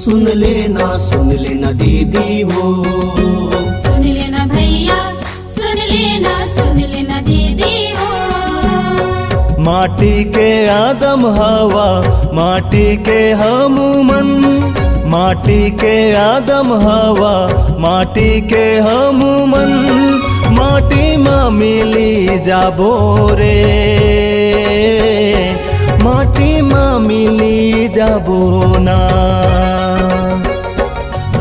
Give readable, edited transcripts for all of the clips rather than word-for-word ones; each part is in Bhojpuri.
सुन लेना दीदी हो। सुन लेना भैया, सुन लेना दीदी हो। माटी के आदम हवा, माटी के हम मन, माटी के आदम हवा, माटी के हम मन, माटी माँ मिली जाबो रे, माटी माँ मिली जाबो ना।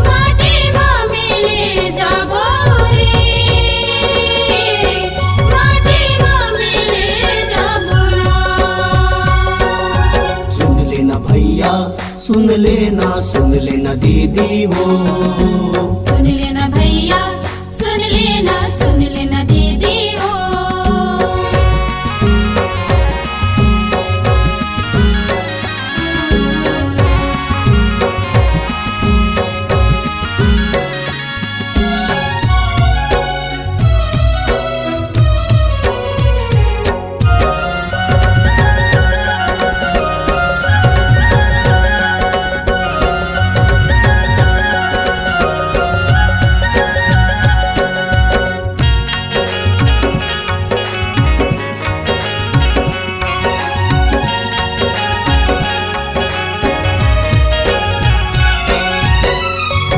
माटी माँ मिली जाबो रे, माटी माँ मिली जाबो ना। सुन लेना भैया, सुन लेना दीदी हो। सुन लेना भैया, सुन लेना दीदी हो।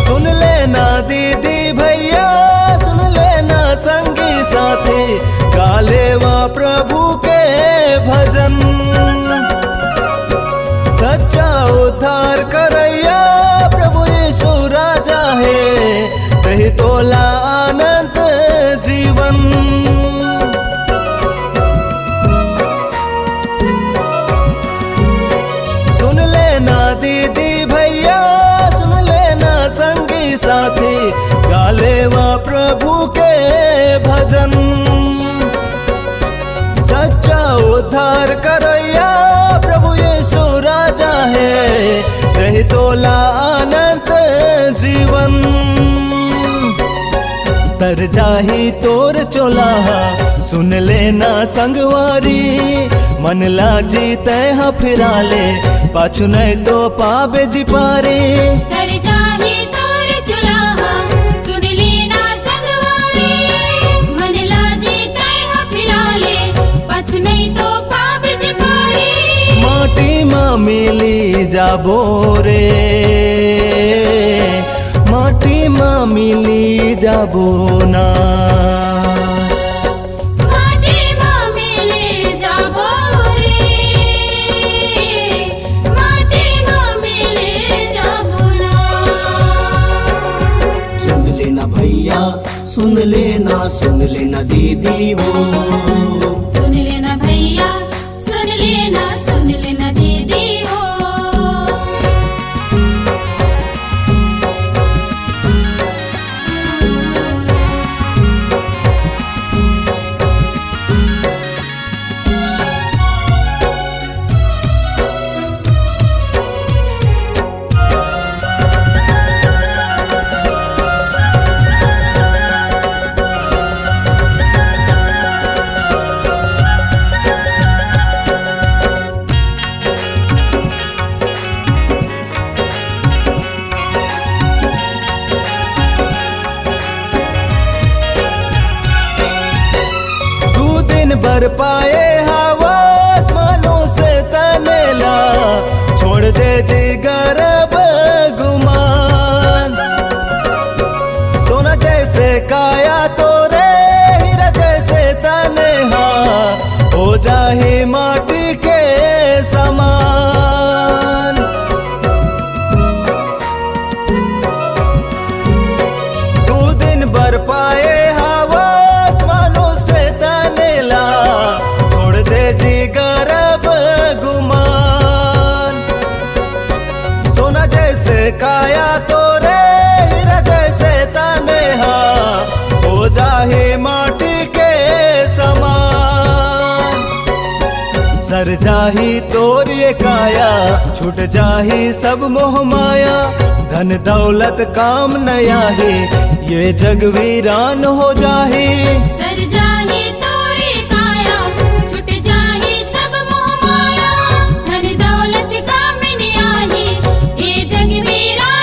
सुन लेना दीदी भैया, सुन लेना संगी साथी, गाले वा प्रभु के भजन। सच्चा उद्धार करैया प्रभु यीशु राजा है, कही तोला अनंत जीवन। सुन लेना दीदी भैया, सुन लेना संगी साथी, गाले वा प्रभु के भजन। सच्चा उद्धार करैया प्रभु यीशु राजा है, कही तोला अनंत जीवन। तर जाही तोर चोलाहा, सुन लेना संगवारी, मन लाजी तय फिरा ले, पाछू नहीं तो पाबे जी पारे। कर जाही तोर चुलाहा, सुन लेना संगवारी, मन लाजी तय फिरा ले, पाछू नहीं तो पाबे जी पारे। माटी माँ मिली जाबो रे, माटी माँ मिली जाबो ना। माटी माँ मिली जाबो रे, माटी माँ मिली जाबो ना। सुन लेना भैया, सुन लेना दीदी हो। सुन लेना भैया, सुन लेना दीदी हो। बर पाए हवा मानो से तनेला, छोड़ दे जिगर गुमान। सोना जैसे काया तोरे, हीरा जैसे तनेहा, हो जाही माटी के समान। दो दिन बर पाए हवा आसमानों से तनेला, छोड़ दे जिगर गुमान। सोना जैसे काया तोरे, हीरा जैसे तनेहा, हो जाही माटी के समान। सर जाही तोर ये काया, छूट जाही सब मोह माया। धन दौलत काम नया है, ये जग वीरान हो जाही। सर जाही तोरी काया, छुट जाही सब मोह माया। धन दौलत काम नहीं आही, जे जग वीरान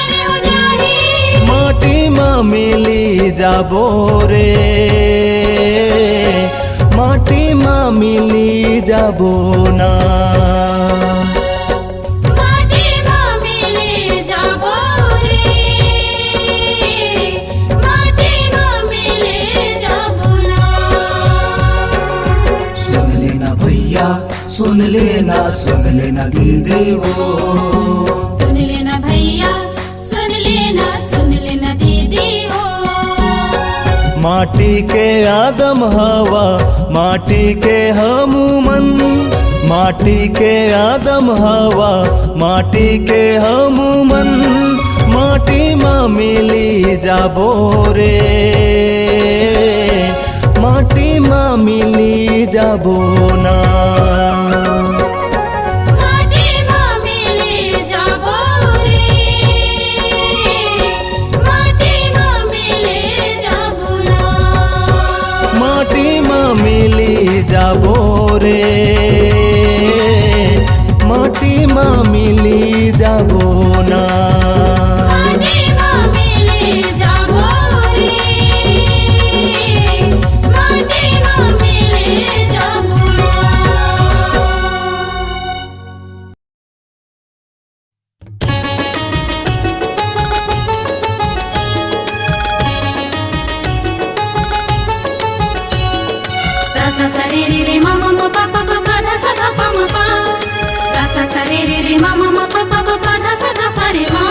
मिली जाबो रे, माटी माँ मिली जाबो ना। माटी माँ मिली जाबो रे, माटी माँ मिली जाबो ना। सुन लेना भैया सुन लेना दीदी वो, सुन लेना भैया सुन लेना दीदी हो। माटी के आदम हवा माटी के हमू मन, माटी के आदम हवा माटी के हमू मन, माटी माँ मिली जाबो रे, माटी माँ मिली जाबो ना। माटी माँ मिली जाबो रे, माटी माँ मिली जाबो ना। माटी माँ मिली जाबो रे, माटी माँ मिली जाबो ना। माटी माँ मिली जाबो रे, माटी माँ मिली जाबो ना। सा सा सा रे रे रे मा मा मा पा पा पा पा धा सा धा पा मा पा, सा सा सा रे रे रे मा मा मा पा पा पा पा धा सा धा पा रे मा।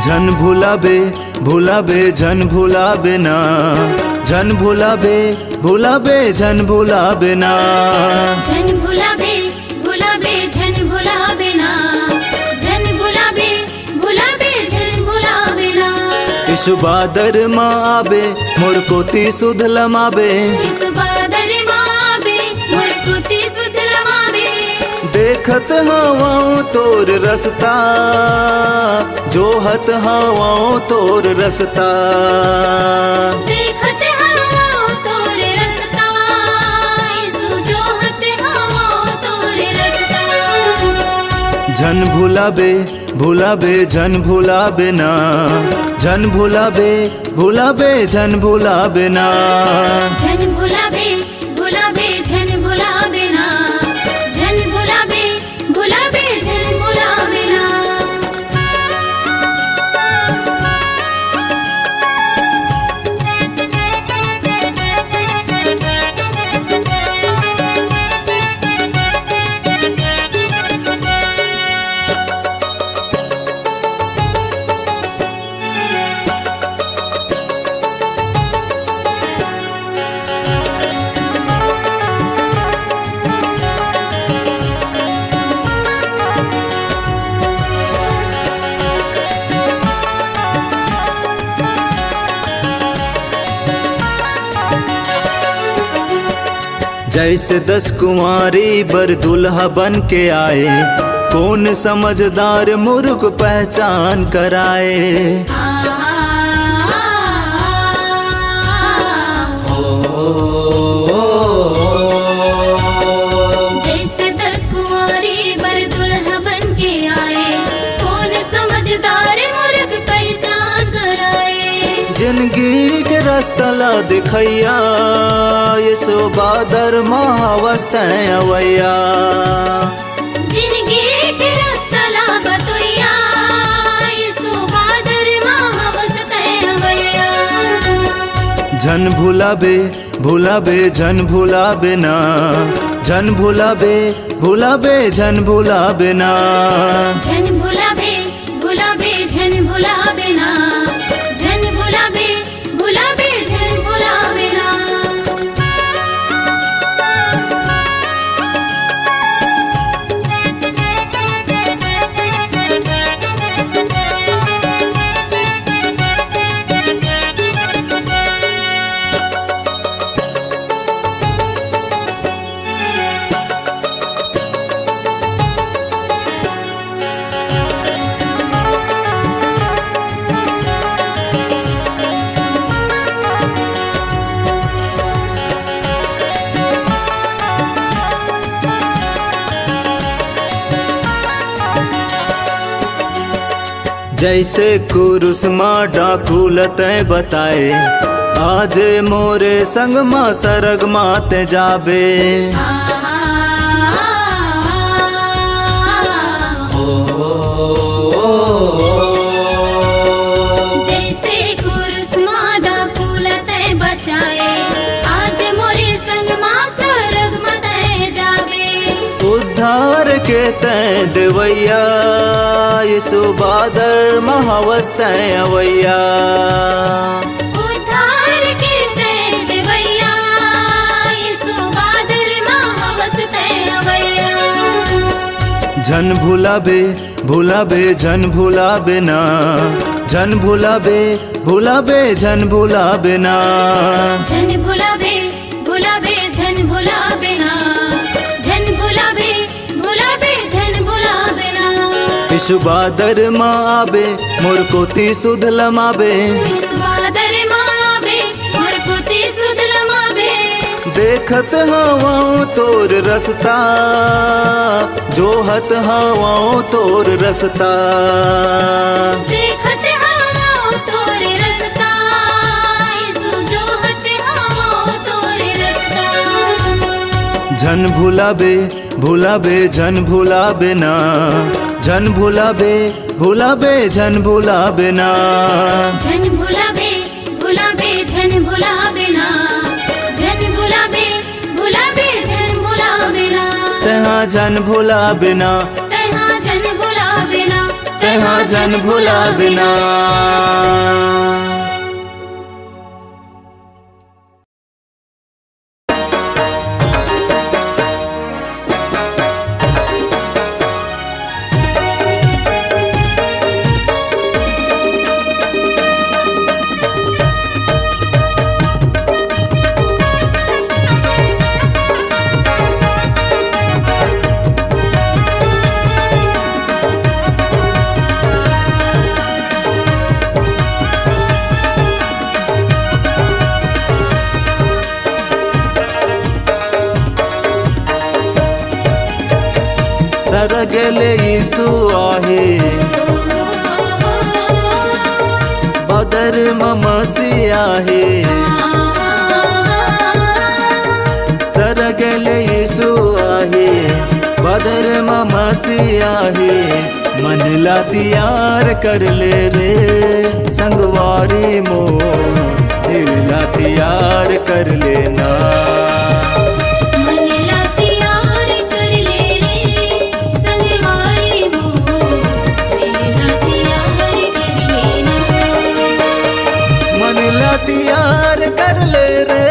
झन भुलाबे भुलाबे झन भुलाबे ना, झन भुलाबे भुलाबे झन भुलाबे ना। झन भुलाबे भुलाबे झन भुलाबे ना, झन भुलाबे भुलाबे झन भुलाबे ना। इस बादर माँ आबे मोर कोती सुध लमाबे, इस बादर माँ आबे मोर कुती सुध लमाबे। देखत हवाओं तोर रसता, जोहत हवाओं तोर रसता। देखत हवाओं तोरे रसता, यीशु जोहत हवाओं तोरे रसता। झन भुलाबे भुलाबे झन भुलाबे ना, झन भुलाबे भुलाबे झन भुलाबे ना। झन भुलाबे भुलाबे झन भुलाबे ना, झन भुलाबे भुलाबे झन भुलाबे ना। जैसे 10 कुंवारी बर दुल्हा बन के आए, कौन समझदार मूर्ख पहचान कराए। जैसे 10 कुंवारी बर दुल्हा बन के आए, कौन समझदार मूर्ख पहचान कराए। जिंदगी के रास्ता ला दिखैया, ये सो बादर महावस्ते अवैया। जिंदगी के रास्ता ला बतैया, यीशु बादर महावस्ते अवैया। झन भुलाबे भुलाबे झन भुलाबे ना, झन भुलाबे भुलाबे झन भुलाबे ना। झन भुलाबे भुलाबे झन भुलाबे ना, झन भुलाबे भुलाबे झन भुलाबे ना। जैसे कुरुस माँ डाकूलत बताए, आज मोरे संग माँ सरग माते जाबे। जैसे कुरुस माँ डाकूलत बचाए, आज मोरे संग माँ सरग माते जाबे। उद्धार के तय देवैया, यीशु बादर महावस्त अवैया। उद्धार के तय देवैया, यीशु बादर महावस्त अवैया। झन भुलाबे भुलाबे झन भुलाबे ना, झन भुलाबे भुलाबे झन भुलाबे ना। झन भुलाबे भुलाबे झन भुलाबे ना, झन भुलाबे भुलाबे झन भुलाबे ना। यीशु बादर माँ आबे मोर कोती सुध लमाबे। यीशु बादर माँ आबे मोर कोती सुध लमाबे। देखत हवाओं तोर रस्ता, जोहत हवाओं तोर रस्ता। देखत हवाओं तोर रस्ता, यीशु जोहत हवाओं तोर रस्ता। झन भुलाबे भुलाबे झन भुलाबे ना, झन भुलाबे भुलाबे झन भुलाबे ना। झन भुलाबे भुलाबे झन भुलाबे ना, झन भुलाबे भुलाबे झन भुलाबे ना। तहाँ झन भुलाबे ना, तहाँ झन भुलाबे ना, तहाँ झन भुलाबे ना। सरगले यीशु आहे, बदर ममसी आहे। सरगले यीशु आहे, बदर ममसी आहे। मनला तैयार कर ले रे संगवारी मोर, दिलला तैयार कर लेना। मनला तैयार कर ले रे संगवारी मोर, दिलला तैयार कर लेना। मनला तैयार कर ले रे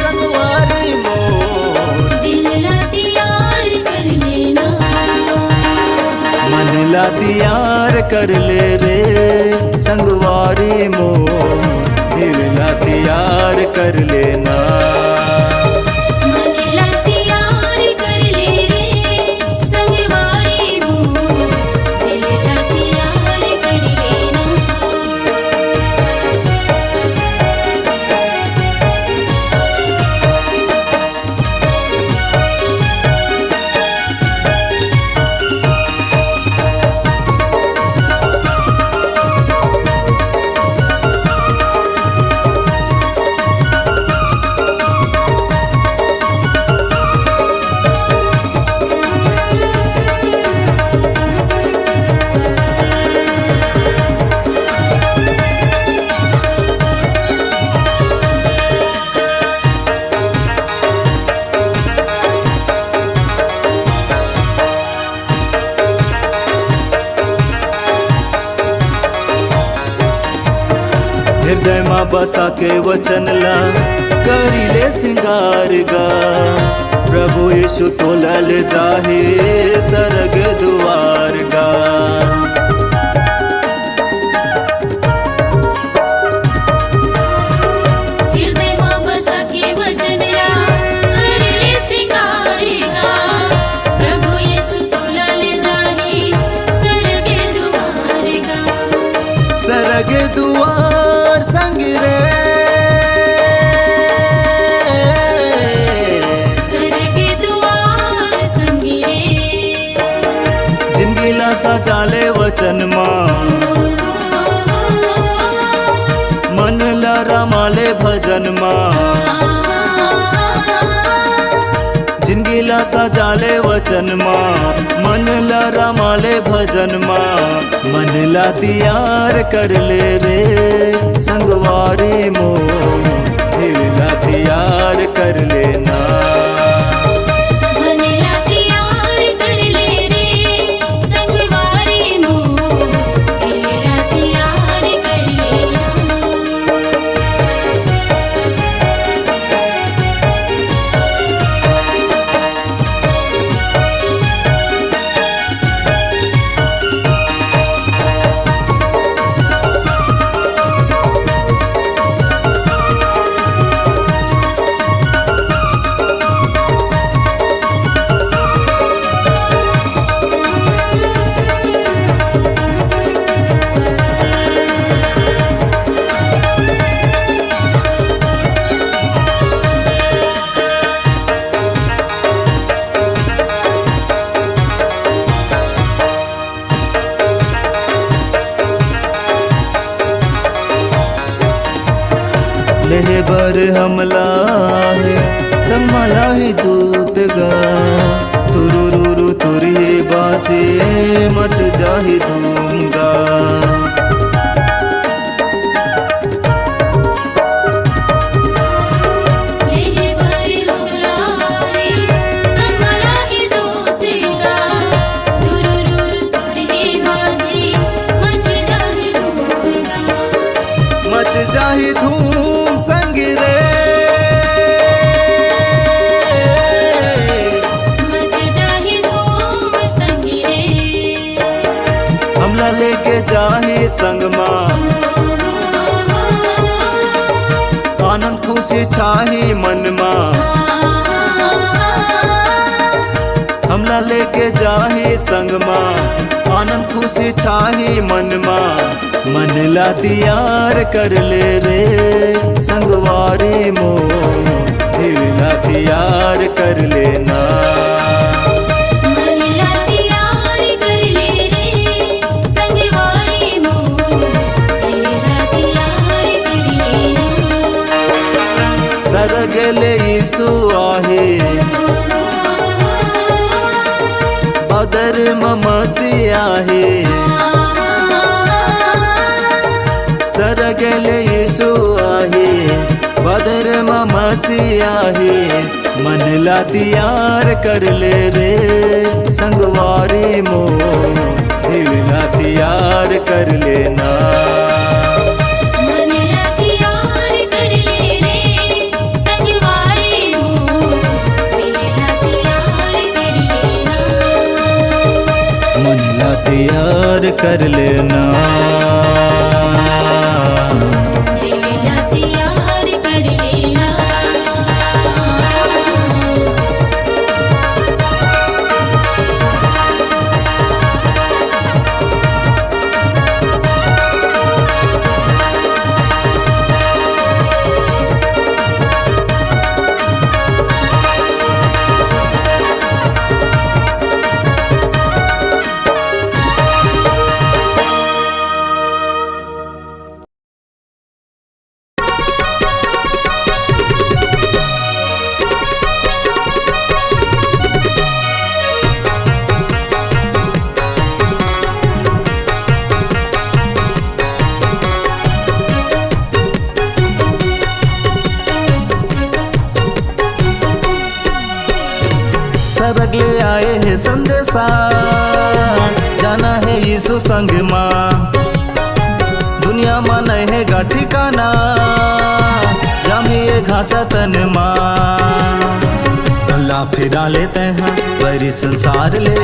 संगवारी मोर, दिलला तैयार कर लेना। मनला तैयार कर ले रे संगवारी मोर, दिलला तैयार कर लेना। मनला तैयार कर ले रे संगवारी मोर, दिलला तैयार कर लेना। हृदय माँ बसा के वचन ला, करिले सिंगार गा। प्रभु यीशु तोला ले जाहे सरग दुआर गा। हृदय माँ बसा के वचन ला, करिले सिंगार गा। प्रभु यीशु तोला ले जाहे सरग दुआर गा। सरग दुआर संग रे, सरग दुआर संग रे। जिंदगी ला सा चाले वचन मन ला रमाले भजन जिंदगी ला सजाले वचन मन ला रमाले भजन मन ला तैयार कर ले रे संगवारी मोर दिल ला तैयार कर लेना मनला तैयार कर ले रे संगवारी मोर दिलला तैयार कर लेना लेबर हमला है संगमाला ही दूत गा तुरुरुरु तुरी बाजे मच जाही धूमगा मच जाही धूम संग रे मच जाही धूम संग रे हमला लेके जाही संगमा आनंद खुशी छाही मनमा हमला लेके जाही संगमा आनंद खुशी छाही मनमा मन ला तैयार कर ले रे संगवारी मोर दिल ला तैयार कर लेना मनला तैयार कर ले रे संगवारी मोर दिलला तैयार कर लेना सरगले यीशु आहे बदर ममसी आहे सरगले यीशु आहे बदर ममसी आहे मन ला तैयार कर ले रे संगवारी मोर दिल ला तैयार कर लेना मनला तैयार कर ले रे संगवारी मोर दिलला तैयार कर लेना मन ला तैयार कर लेना दिलला तैयार कर लेना सरग ले आए है संदेशा जाना है यीशु संग माँ दुनिया में नहीं है गा ठिकाना जामिए घासा तन माँ अल्लाह फिरा लेते हैं बड़ी संसार ले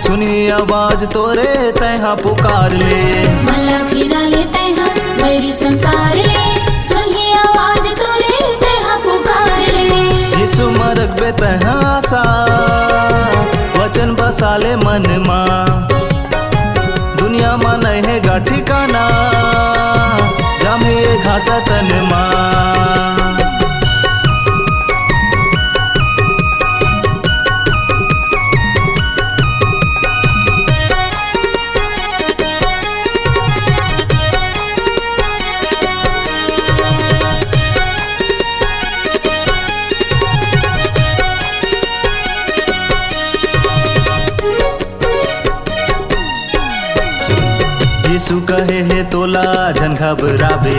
सुनी आवाज तोरे तैहा पुकार ले मला फिरा लेते हैं मेरी संसार ले सुनी आवाज तोरे तैहा पुकार ले यीशु मरक बे तैहा आशा वचन बसाले मन माँ दुनिया में नहीं है गा ठिकाना जामिए घासा तन माँ यीशु कहे हे तोला झन घबराबे,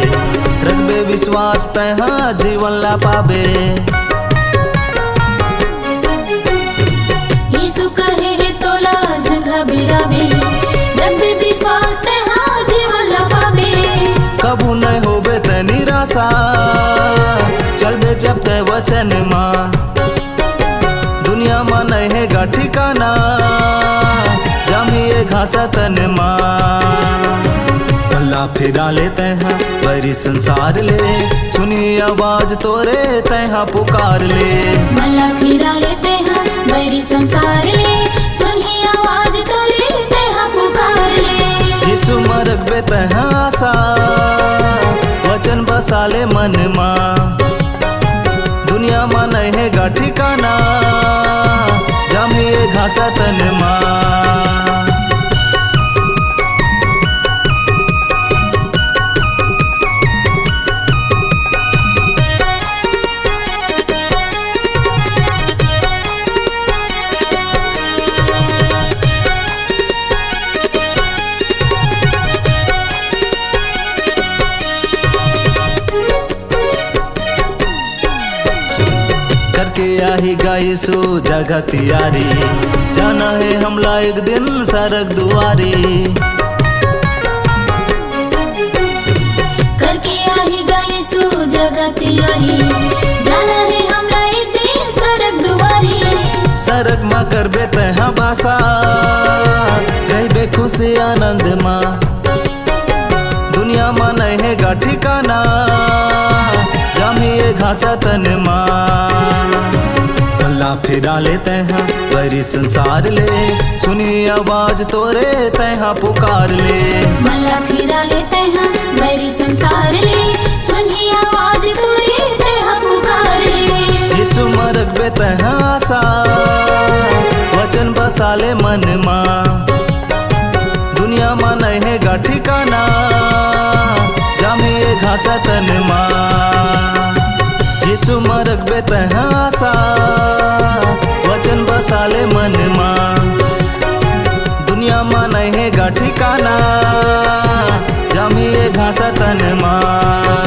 रखबे विश्वास तैहा जीवन ला पाबे। यीशु कहे हे तोला झन घबराबे, रखबे विश्वास तैहा जीवन ला पाबे। कबू नहीं होबे त निराशा, चलबे जब ते वचन माँ। दुनिया में नहीं है गा ठिकाना, जामिए घासा तन माँ। पल्ला फिरा लेते हैं बड़ी संसार ले, सुनी आवाज तोरे तैहा पुकार ले। मल्ला फिरा लेते हैं बड़ी संसार ले, सुनी आवाज तोरे तैहा पुकार ले। यीशु मरक बे तैहा आशा, वचन बसा ले मन माँ। दुनिया में नहीं है गा ठिकाना, जामिए घासा तन माँ। करके आएगा यीशु जगह तैयारी, जाना है हमला एक दिन सड़क दुआरी। करके आएगा यीशु जगह तैयारी, जाना है हमला एक दिन सड़क दुआरी। सड़क माँ करबे तैहा बासा, रहबे खुशी आनंद माँ। दुनिया माँ नहीं है गा ठिकाना, जामिए घासा तन माँ। पल्ला फिरा लेते हैं बड़ी संसार ले, सुनी आवाज तोरे तैहा पुकार ले। मल्ला फिरा लेते हैं बड़ी संसार ले, सुनी आवाज तोरे तैहा पुकार ले। यीशु मरक बे तैहा आशा, वचन बसा ले मन माँ। दुनिया माँ नहीं है गा ठिकाना, जामिए घासा तन माँ। यीशु मरक बे तैहा आशा, वचन बसा ले मन माँ। दुनिया माँ नहीं है गा ठिकाना, जामिए घासा तन माँ।